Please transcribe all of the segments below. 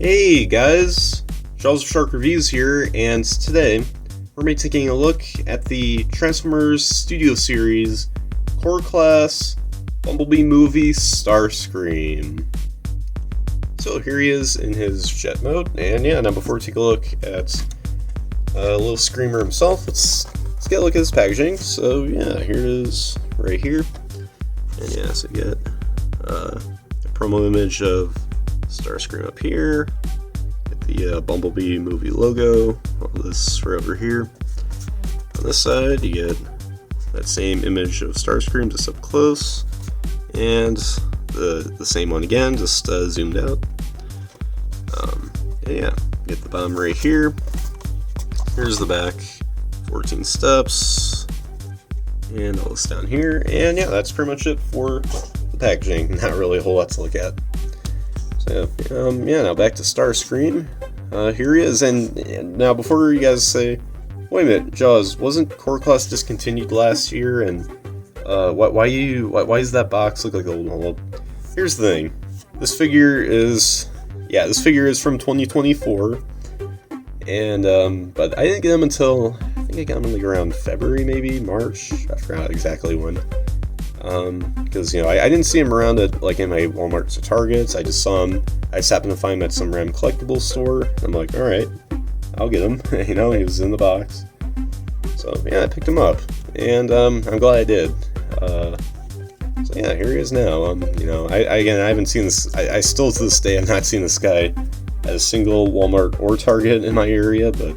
Hey guys, JawsTheSharkReviews here, and today we're going to be taking a look at the Transformers Studio Series Core Class Bumblebee movie Starscream. So here he is in his jet mode, and yeah, now before we take a look at little Screamer himself, let's get a look at his packaging. So yeah, here it is right here, and yeah, so you get a promo image of Starscream up here, get the Bumblebee movie logo, all this right over here. On this side you get that same image of Starscream just up close, and the same one again, just zoomed out. And yeah, get the bottom right here. Here's the back, 14 steps, and all this down here, and yeah, that's pretty much it for the packaging. Not really a whole lot to look at. So, yeah, now back to Starscream. Here he is, and now before you guys say, wait a minute, Jaws, wasn't Core Class discontinued last year, and why does that box look like a old one? Well, here's the thing. This figure is from 2024, and but I didn't get them until, I think I got them like around February, maybe March. I forgot exactly when. Because I didn't see him around at in my Walmarts or Targets. I just saw him. I just happened to find him at some random collectibles store. I'm like, all right, I'll get him. He was in the box. So yeah, I picked him up, and I'm glad I did. So yeah, here he is now. I haven't seen this. I still to this day have not seen this guy at a single Walmart or Target in my area, but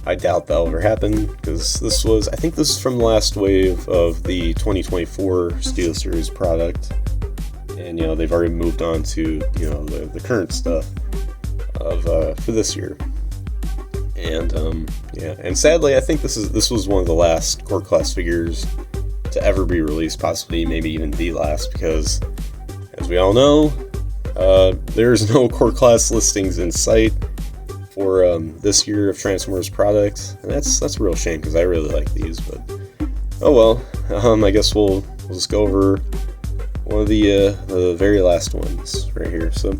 I doubt that'll ever happen, because I think this is from the last wave of the 2024 Studio Series product, and they've already moved on to the current stuff of for this year. And yeah, and sadly I think this was one of the last Core Class figures to ever be released, possibly maybe even the last, because as we all know, there's no Core Class listings in sight for this year of Transformers product, and that's a real shame, because I really like these. But oh well. I guess we'll just go over one of the very last ones right here. So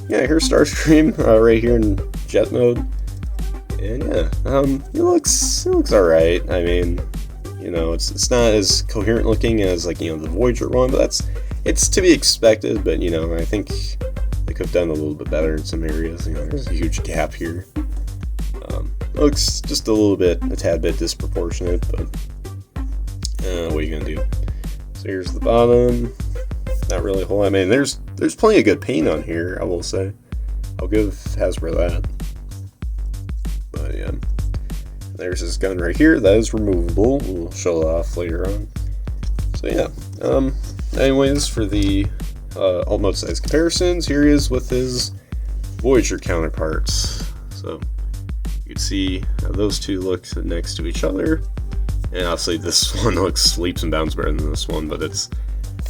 yeah, here's Starscream right here in jet mode, and yeah, he looks all right. I mean, it's not as coherent looking as the Voyager one, but it's to be expected. But I think they could have done a little bit better in some areas. There's a huge gap here. Looks just a tad bit disproportionate, but what are you gonna do? So here's the bottom. Not really a whole. I mean, there's plenty of good paint on here, I will say. I'll give Hasbro that. But yeah, there's his gun right here. That is removable. We'll show it off later on. So yeah. Anyways, for the alt-mode size comparisons, here he is with his Voyager counterparts. So you can see how those two look next to each other, and obviously this one looks leaps and bounds better than this one, but it's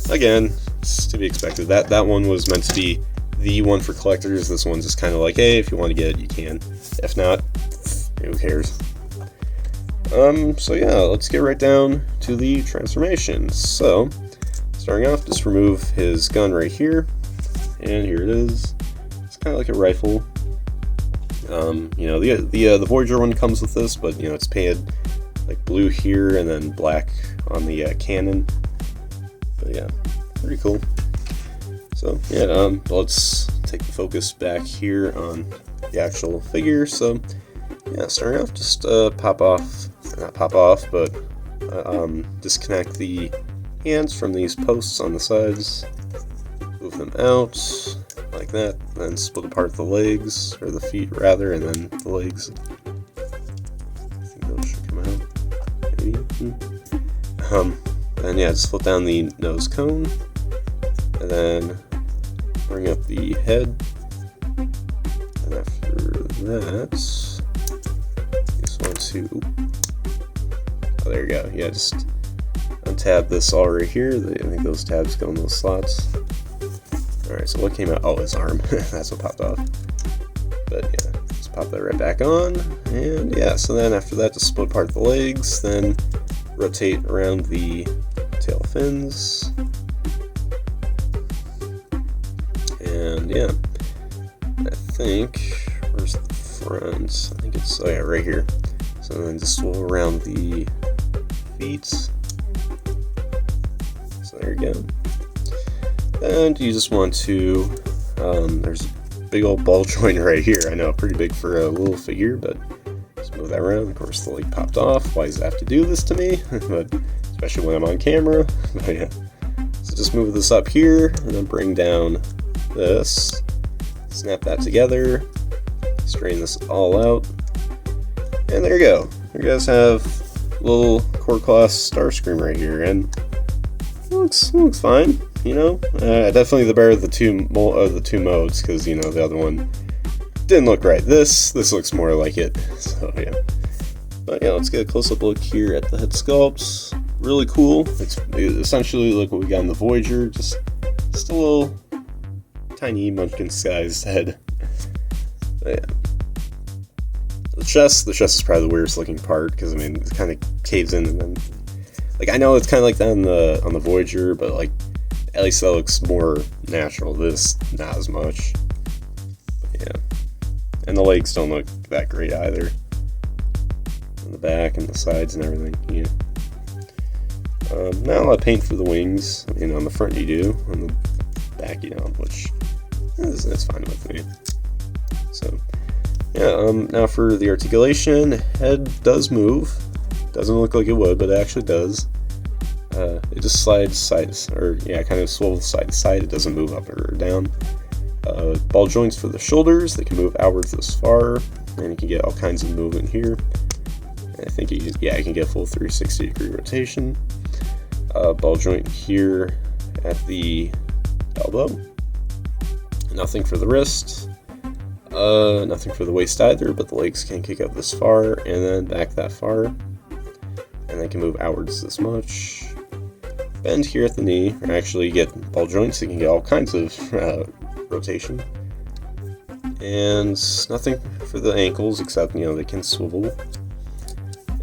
to be expected. That one was meant to be the one for collectors. This one's just kind of like, hey, if you want to get it, you can. If not, who cares? So yeah, let's get right down to the transformations. So starting off, just remove his gun right here, and here it is. It's kind of like a rifle. The Voyager one comes with this, but it's painted like blue here and then black on the cannon. But yeah, pretty cool. So yeah, let's take the focus back here on the actual figure. So yeah, starting off, just not pop off, but disconnect the hands from these posts on the sides, move them out like that, then split apart the legs, or the feet rather, and then the legs. I think those should come out, maybe. And yeah, just flip down the nose cone, and then bring up the head, and after that, just want to, there you go, yeah, just untab this all right here. I think those tabs go in those slots. Alright, so what came out? Oh, his arm. That's what popped off. But yeah, just pop that right back on. And yeah, so then after that, just split apart the legs, then rotate around the tail fins. And yeah, I think, where's the front? I think it's, oh yeah, right here. So then just swivel around the feet. So there you go. And you just want to, there's a big old ball joint right here. I know, pretty big for a little figure, but just move that around. Of course, the leg popped off. Why does it have to do this to me? But especially when I'm on camera. But yeah. So just move this up here, and then bring down this. Snap that together. Straighten this all out. And there you go. You guys have a little core class Starscream right here, and it looks fine. You know, definitely the better of the two modes, because you know the other one didn't look right. This looks more like it. So yeah. But yeah, let's get a close-up look here at the head sculpt. Really cool. It's essentially like what we got in the Voyager, just a little tiny munchkin-sized head. But yeah. The chest is probably the weirdest looking part, because I mean it kind of caves in, and then like I know it's kind of like that on the Voyager, but like at least that looks more natural. This not as much. But yeah, and the legs don't look that great either. On the back and the sides and everything. Yeah. Not a lot of paint for the wings. I mean, on the front you do, on the back you don't, which is fine with me. So. Yeah, now for the articulation, head does move. Doesn't look like it would, but it actually does. It just slides kind of swivels side to side. It doesn't move up or down. Ball joints for the shoulders, they can move outwards this far, and you can get all kinds of movement here. I think you can get full 360-degree rotation. Ball joint here at the elbow. Nothing for the wrist. Nothing for the waist either, but the legs can kick up this far and then back that far, and they can move outwards this much. Bend here at the knee, or actually you get ball joints, so you can get all kinds of rotation. And nothing for the ankles, except you know they can swivel.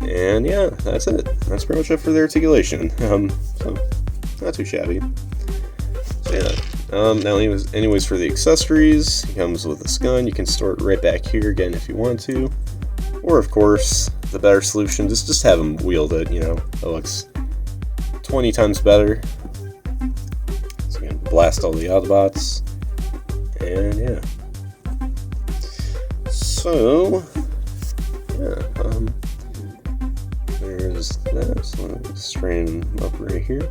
And yeah, that's it. That's pretty much it for the articulation. So not too shabby. So yeah. Now anyways for the accessories, it comes with this gun. You can store it right back here again if you want to. Or of course, the better solution, just have him wield it, you know. It looks 20 times better. So you can blast all the Autobots. And yeah. So yeah, there's that. So let me straighten him up right here.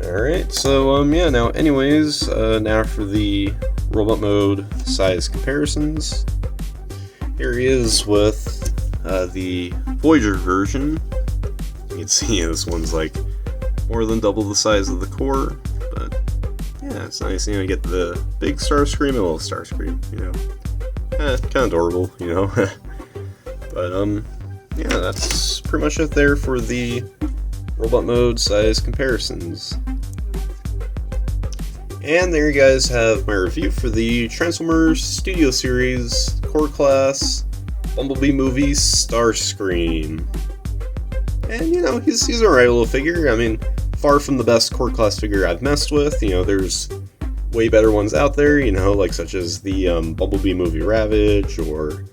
Alright, so yeah, now anyways, now for the robot mode size comparisons. Here he is with the Voyager version. You can see this one's like more than double the size of the core, but yeah, it's nice, you know, you get the big Starscream and a little Starscream, you know. Kind of adorable, you know. But yeah, that's pretty much it there for the robot mode size comparisons. And there you guys have my review for the Transformers Studio Series Core Class Bumblebee movie Starscream. And you know, he's a alright little figure. I mean, far from the best Core Class figure I've messed with. You know, there's way better ones out there, you know, like such as the Bumblebee movie Ravage, or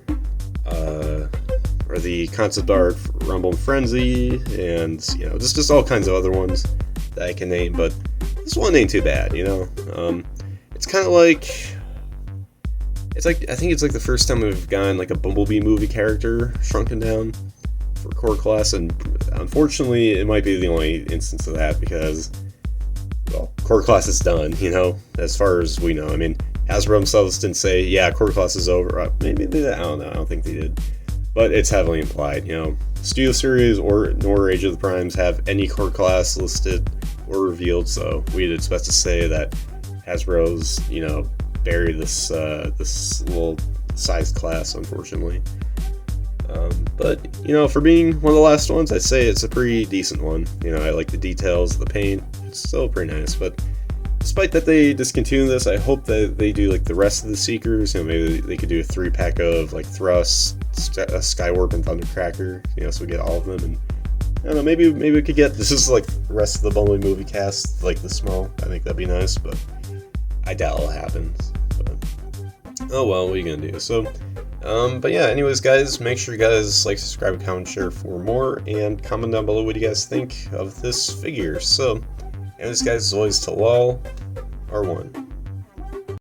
the concept art for Rumble and Frenzy, and you know, just all kinds of other ones that I can name, but this one ain't too bad, you know. It's kind of like, I think it's like the first time we've gotten like a Bumblebee movie character shrunken down for Core Class, and unfortunately it might be the only instance of that, because well, Core Class is done, you know, as far as we know. I mean, Hasbro themselves didn't say, yeah, Core Class is over. Maybe they did, I don't know, I don't think they did. But it's heavily implied, you know. Studio Series nor Age of the Primes have any Core Class listed or revealed, so we'd expect to say that Hasbro's, you know, buried this this little size class, unfortunately. But you know, for being one of the last ones, I'd say it's a pretty decent one. You know, I like the details, the paint, it's still pretty nice. But despite that they discontinue this, I hope that they do like the rest of the Seekers. You know, maybe they could do a 3-pack of like Thrust, Skywarp, and Thundercracker. You know, so we get all of them. And I don't know, maybe we could get, this is like the rest of the Bumblebee movie cast, like the small. I think that'd be nice, but I doubt it'll happen. But oh well, what are you gonna do? So, but yeah, anyways, guys, make sure you guys like, subscribe, comment, share for more, and comment down below what you guys think of this figure. So, anyways, guys, as always, to LOL, R1.